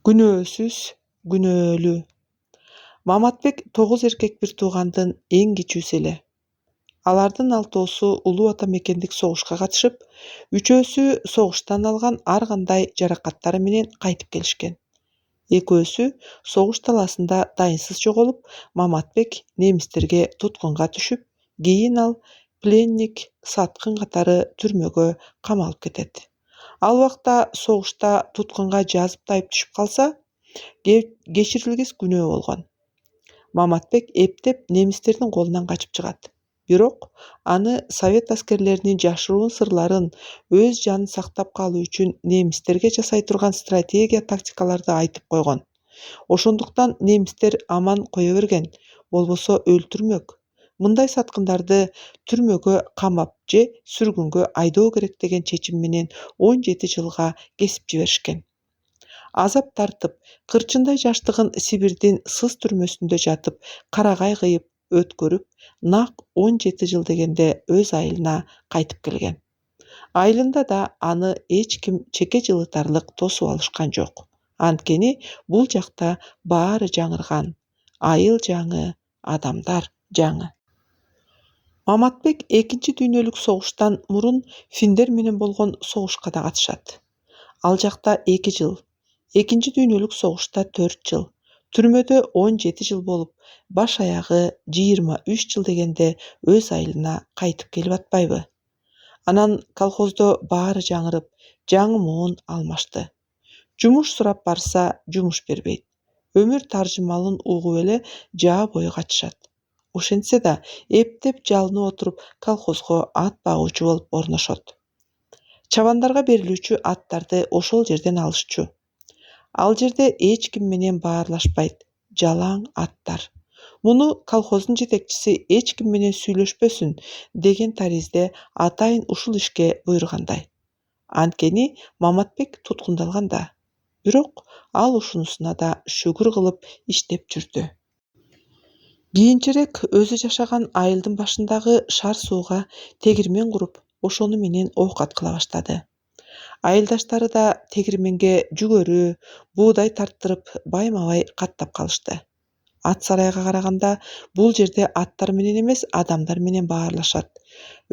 Күнөөсүз күнөөлүү. Маматбек 9 эркек бир туугандын эң кичүүсү эле. Алардын 6-оосу Улуу Ата мекендик согушка катышып, 3-өөсү согуштан алган ар кандай жаракаттары менен кайтып келишкен. 2-өөсү согуш талаасында дайынсыз жоголуп, Маматбек немистерге туткунга түшүп, кийин ал пленник, саткын катары түрмөгө камалып кетет. Ал убакта согушта туткунга жазып тайып түшүп калса, кечирилгис күнөө болгон. Маматбек эптеп немистердин колунан качып чыгат. Бирок аны совет аскерлеринин жашыруун сырларын өз жанын сактап калуу үчүн немистерге жасай турган стратегия тактикаларды айтып койгон. Ошондуктан немистер аман кое берген, болбосо өлтүрмөк. Мындай саткындарды түрмөгө камап же сүргүнгө айдоо керек деген чечим менен 17 жылга кесип жиберишкен. Азап тартып, кырчындай жаштыгын Сибирдин Сыз түрмөсүндө жатып, карагай кыйып өткөрүп, нак 17 жыл дегенде өз айылына кайтып келген. Айылында да аны эч ким чеке жылытарлык тосуп алышкан жок. Анткени бул жакта баары жаңырган. Айыл жаңы, адамдар жаңы. Маматбек 2 дүйнөлүк согуштан мурун финдер менен болгон согушка да катышат. Ал жакта 2 жыл, 2 дүйнөлүк согушта 4 жыл, түрмөдө 17 жыл болуп, баш аягы 23 жыл дегенде өз айылына кайтып келип атпайбы? Анан колхоздо баары жаңырып, жаңы муун алмашты. Жумуш сурап барса, жумуш бербейт. Өмүр таржымалын угуп эле жаа бою качышат. Ошентсе да, эптеп жалынып отуруп колхозго ат багуучу болуп орношот. Чабандарга берилүүчү аттарды ошол жерден алышчу. Ал жерде эч ким менен баарлашпайт, жалаң аттар. Муну колхоздун жетекчиси эч ким менен сүйлөшпөсүн деген таризде атайын ушул ишке буйругандай. Анткени Маматбек туткундалган да. Бирок ал ушунусуна да шүгүр кылып иштеп жүрдү. Кийинчерээк өзү жашаган айылдын башындагы шар сууга тегирмен куруп, ошону менен оокат кыла баштады. Айылдаштары да тегирменге жүгөрү, буудай тарттырып байма-бай каттап калышты. Ат сарайга караганда бул жерде аттар менен эмес, адамдар менен баарлашат.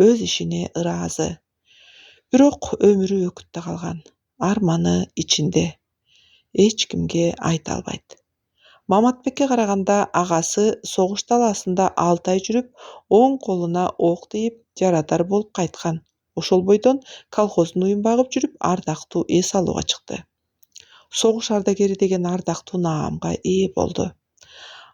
Өз ишине ыраазы. Бирок өмүрү өкүттө калган. Арманы ичинде. Эч кимге айта албайт. Маматбекке караганда агасы согуш талаасында 6 ай жүрүп, оң колуна ок тийип, жарадар болуп кайткан. Ошол бойдон колхоздун уюн багып жүрүп, ардактуу эс алууга чыкты. Согуш ардагери деген ардактуу наамга ээ болду.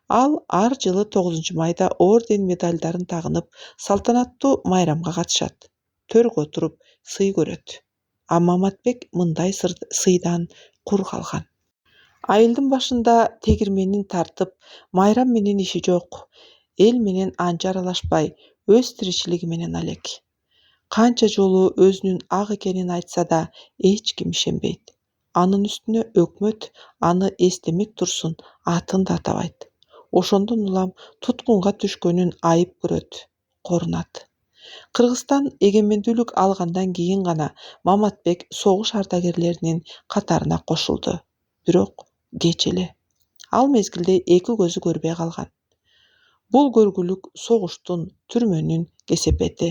Ал ар жылы 9 майда орден медальдарын тагынып, салтанаттуу майрамга катышат. Төргө отуруп сый көрөт. А Маматбек мындай сыйдан кур калган. Айылдын башында тегирменин тартып, майрам менен иши жок. Эл менен анча аралашпай, өз тиричилиги менен алек. Канча жолу өзүнүн ак экенин айтса да, эч ким ишенбейт. Анын үстүнө өкмөт аны эстемек турсун, атын да атабайт. Ошондон улам туткунга түшкөнүн айып көрөт, корунат. Кыргызстан эгемендүүлүк алгандан кийин гана Маматбек согуш ардагерлеринин катарына кошулду. Бирок кеч эле. Ал мезгилде эки көзү көрбөй калган. Бул көргүлүк согуштун, түрмөнүн кесепети.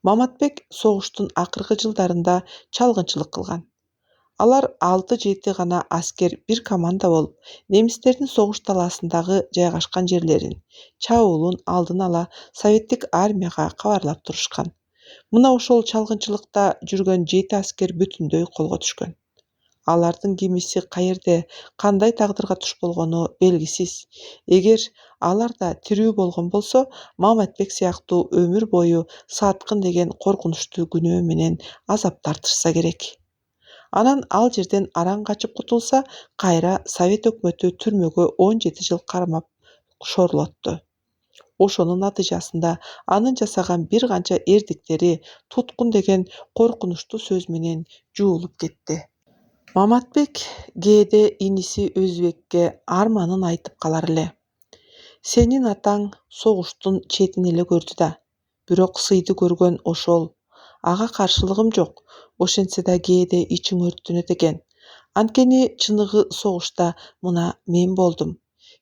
Маматбек согуштун акыркы жылдарында чалгынчылык кылган. Алар 6-7 гана аскер бир команда болуп, немистердин согуш талаасындагы жайгашкан жерлерин, чабуулун алдын ала советтик армияга кабарлап турушкан. Мына ошол чалгынчылыкта жүргөн 7 аскер бүтүндөй колго түшкөн. Алардын кимиси каерде, кандай тагдырга туш болгону белгисиз. Эгер алар да тирүү болгон болсо, Маматбек сыяктуу өмүр бою саткын деген коркунучтуу күнөө менен азап тартышса керек. Анан ал жерден араң качып кутулса, кайра совет өкмөтү түрмөгө 17 жыл кармап шорлотту. Ошонун натыйжасында анын жасаган бир канча эрдиктери туткун деген коркунучтуу сөз менен жуулуп кетти. Маматбек кээде иниси Өзбекке арманын айтып калар эле. Сенин атаң согуштун четин эле көрдү да, бирок сыйды көргөн ошол. Ага каршылыгым жок, ошентсе да кээде ичиң өрттөнөт экен. Анткени чыныгы согушта мына мен болдум.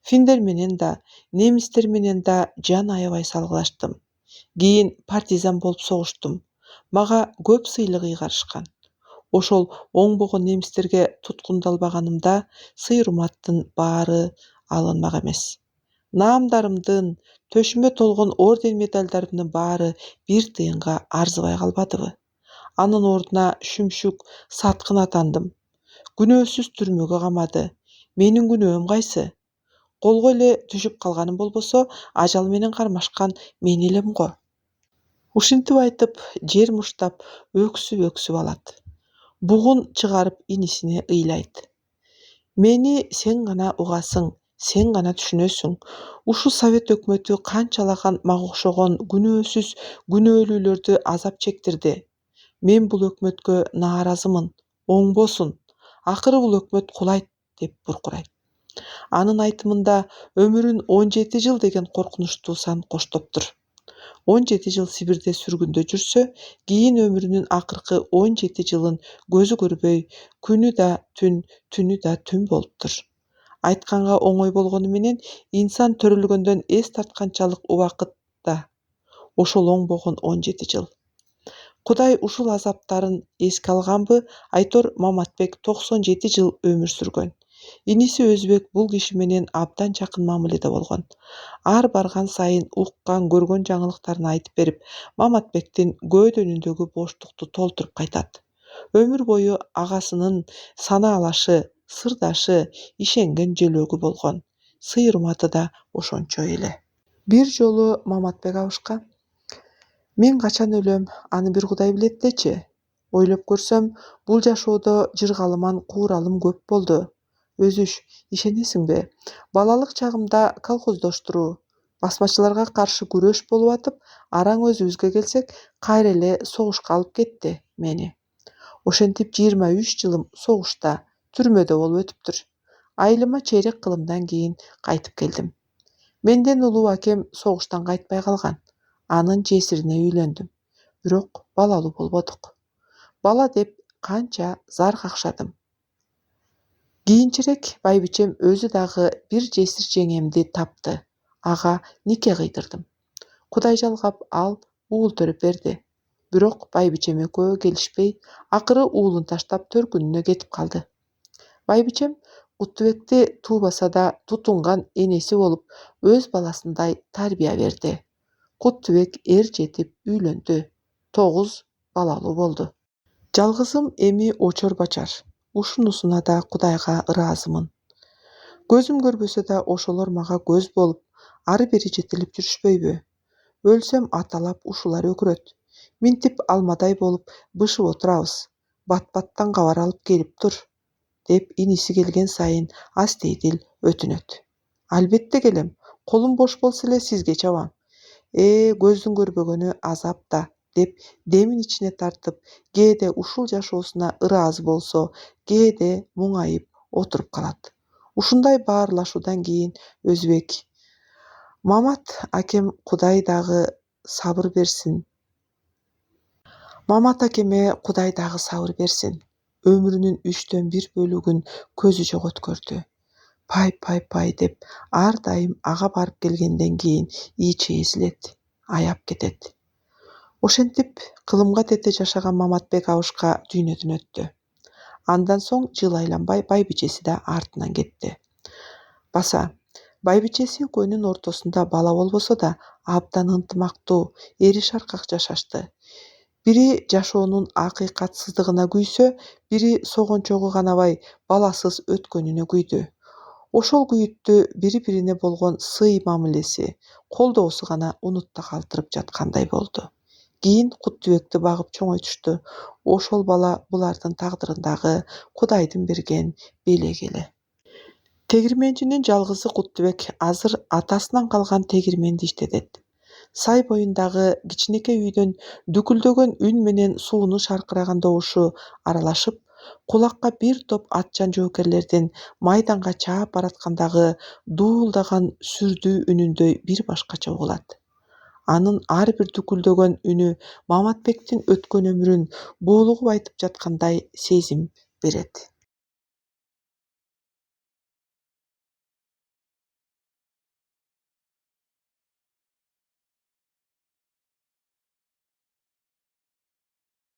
Финдер менен да, немистер менен да жан аябай салгылаштым. Кийин партизан болуп согуштум. Мага көп сыйлык ыйгарышкан. Ошол оңбогон немистерге туткундалбаганымда сый-урматтын баары алынмак эмес. Наамдарымдын, төшүмө толгон орден медалдарымдын баары бир тыйынга арзыбай калбадыбы. Анын ордуна Шүмшүк Саткын атандым. Күнөөсүз түрмөгө камады. Менин күнөөм кайсы? Колго эле түшүп калганым болбосо, ажал менен кармашкан мен элем го. Ушинтип айтып, жер муштап, өксүп алат. Бугун чыгарып инисине ыйлайт. Мени сен гана угасың, сен гана түшүнөсүң. Ушул Совет өкмөтү канчалаган мага окшогон күнөөсүз күнөөлүүлөрдү азап чектирди. Мен бул өкмөткө нааразымын. Оңбосун. Акыры бул өкмөт кулайт деп буркурайт. Анын айтымында өмүрүн 17 жыл деген коркунучтуу сан коштоптур. 17 жыл Сибирде сүргүндө жүрсө, кийин өмүрүнүн акыркы 17 жылын көзү көрбөй, күнү да түн болуптур. Айтканга оңой болгону менен инсан төрөлгөндөн эс тартканчалык убакыт да. Ошол оңбогон 17 жыл. Кудай ушул азаптарын эске алганбы? Айтор Маматбек 97 жыл өмүр сүргөн. Иниси Өзбек бул киши менен абдан жакын мамиледе болгон. Ар барган сайын уккан, көргөн жаңылыктарын айтып берип, Маматбектин көөдөнүндөгү боштукту толтуруп кайтат. Өмүр бою агасынын санаалашы, сырдашы, ишенген жөлөгү болгон. Сый-урматы да ошончо эле. Бир жолу Маматбек абышка: "Мен качан өлөм, аны бир Кудай билет дечи. Ойлоп көрсөм, бул жашоодо жыргалыман кууралым көп болду. Өзүш, ишенесиңби? Балалык чагымда колхоздоштуруу, басмачыларга каршы күрөш болуп атып, араң өзүбүзгө келсек, кайра эле согушка алып кетти мени. Ошентип 23 жылым согушта, түрмөдө болуп өтүптүр. Айылыма чейрек кылымдан кийин кайтып келдим. Менден улуу акем согуштан кайтпай калган. Анын жесирине үйлөндүм. Бирок балалуу болбодук. Бала деп канча зар какшадым. Кийинчерээк байбичем өзү дагы бир жесир жеңемди тапты. Ага нике кыйдырдым. Кудай жалгап ал уул төрөп берди. Бирок байбичем экөө келишпей, акыры уулун таштап төркүнүнө кетип калды. Байбичем Куттубекти туубаса да тутунган энеси болуп, өз баласындай тарбия берди. Куттубек эр жетип үйлөндү. 9 балалуу болду. Жалгызым эми очор бачар. Ушунусуна да Кудайга ыраазымын. Көзүм көрбөсө да ошолор мага көз болуп, ары бери жетелеп жүрүшпөйбү? Өлсөм аталап ушулар өкүрөт. Минтип алмадай болуп бышып отурабыз. Бат-баттан кабар алып келип тур, деп иниси келген сайын астейдил өтүнөт. Албетте келем. Колум бош болсо эле сизге чабам. Көздүн көрбөгөнү азап да, деп демин ичине тартып, кээде ушул жашоосуна ыраазы болсо, кээде муңайып отуруп калат. Ушундай баарлашуудан кийин Өзбек: "Мамат акем Кудай дагы сабыр берсин. Мамат акеме Кудай дагы сабыр берсин. Өмүрүнүн 1/3 бөлүгүн көзү жок өткөрдү. Пай деп ар дайым ага барып келгенден кийин ичи эзилет, аяп кетет." Ошентип кылымга тете жашаган Маматбек абышка дүйнөдөн өттү. Андан соң жыл айланбай байбичеси да артынан кетти. Баса, байбичеси экөөнүн ортосунда бала болбосо да абдан ынтымактуу, эри шаркак жашашты. Бири жашоонун акыйкатсыздыгына күйсө, бири согончогу канабай баласыз өткөнүнө күйдү. Ошол күйүттү бири-бирине болгон сый мамилеси, колдоосу гана унутта калтырып жаткандай болду. Кийин Куттубекти багып чоңойтушту. Ошол бала булардын тагдырындагы Кудайдын берген белеги эле. Тегирменчинин жалгызы Куттубек азыр атасынан калган тегирменди иштетет. Сай боюндагы кичинекей үйдөн дүкүлдөгөн үн менен суунун шаркыраган добушу аралашып, кулакка бир топ атчан жоокерлердин майданга чаап бараткандагы дуулдаган сүрдүү үнүндөй бир башкача угулат. Анын ар бир дүкүлдөгөн үнү Маматбектин өткөн өмүрүн булугуп айтып жаткандай сезим берет.